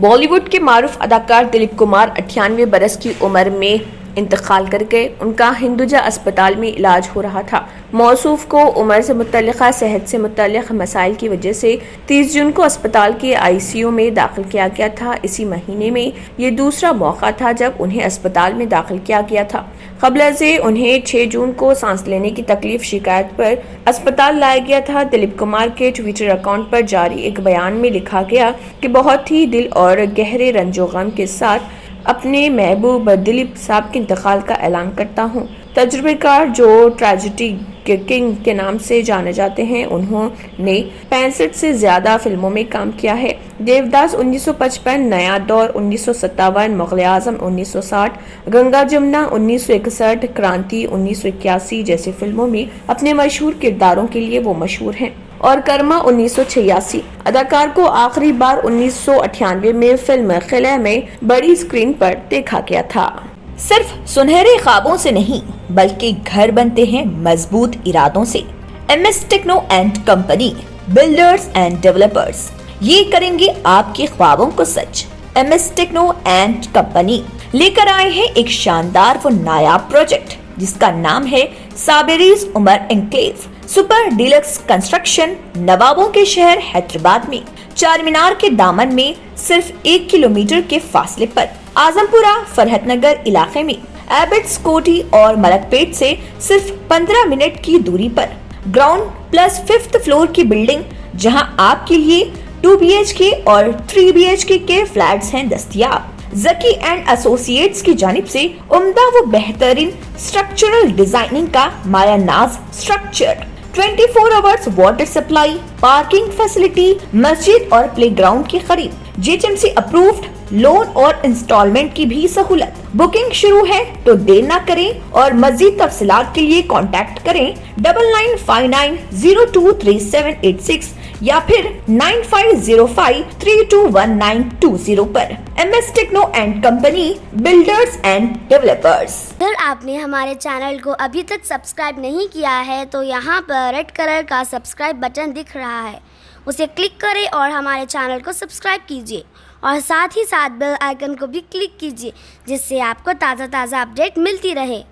बॉलीवुड के मारूफ अदाकार दिलीप कुमार 98 बरस की उम्र में इंतकाल कर गए। उनका हिंदुजा अस्पताल में इलाज हो रहा था। मौसूफ को उम्र से मुतल्लिका सेहत से मुतल्लिक मसाइल की वजह से 30 जून को अस्पताल के ICU में दाखिल किया गया था। इसी महीने में ये दूसरा मौका था जब उन्हें अस्पताल में दाखिल किया गया था। क़ब्ल से उन्हें 6 जून को सांस लेने की तकलीफ शिकायत पर अस्पताल लाया गया था। दिलीप कुमार के ट्विटर अकाउंट पर जारी एक बयान में लिखा गया कि बहुत ही दिल और गहरे रंजो गम के साथ अपने महबूब दिलीप साहब के इंतकाल का ऐलान करता हूँ। तजुर्बेकार जो ट्रेजेडी किंग के नाम से जाने जाते हैं, उन्होंने 65 से ज्यादा फिल्मों में काम किया है। देवदास 1955, नया दौर 1957, मुग़ल आज़म 1960, गंगा जमुना 1961, क्रांति 1981 जैसी फिल्मों में अपने मशहूर किरदारों के लिए वो मशहूर हैं। और कर्मा 1986। अदाकार को आखिरी बार 1998 में फिल्म किला में बड़ी स्क्रीन पर देखा गया था। सिर्फ सुनहरे ख्वाबों से नहीं बल्कि घर बनते हैं मजबूत इरादों से। MS techno and company, builders and developers, ये करेंगे आपके ख्वाबों को सच। MS टेक्नो एंड कंपनी लेकर आए हैं एक शानदार व नायाब प्रोजेक्ट जिसका नाम है साबेरीज Umar enclave super deluxe construction. नवाबों के शहर हैदराबाद में चार मीनार के दामन में सिर्फ 1 किलोमीटर के फासले पर, आजमपुरा फरहतनगर इलाके में एबिट्स कोठी और मलकपेट से सिर्फ 15 मिनट की दूरी पर ग्राउंड प्लस 5th फ्लोर की बिल्डिंग, जहां आपके लिए 2 BHK और 3 BHK के फ्लैट्स हैं दस्तयाब। जकी एंड एसोसिएट्स की जानिब से उम्दा व बेहतरीन स्ट्रक्चरल डिजाइनिंग का माया नाज structure, 24 hours water supply, parking facility, मस्जिद और प्लेग्राउंड की खरीद, GHMC अप्रूव्ड लोन और इंस्टॉलमेंट की भी सहूलत। बुकिंग शुरू है तो देर न करें और मजीद तफसीलात के लिए कांटेक्ट करें 9959023786 या फिर 9505321920 पर। MS techno and company, builders and developers. अगर आपने हमारे चैनल को अभी तक सब्सक्राइब नहीं किया है तो यहाँ पर रेड कलर का सब्सक्राइब बटन दिख रहा है, उसे क्लिक करें और हमारे चैनल को सब्सक्राइब कीजिए और साथ ही साथ बेल आइकन को भी क्लिक कीजिए जिससे आपको ताज़ा अपडेट मिलती रहे।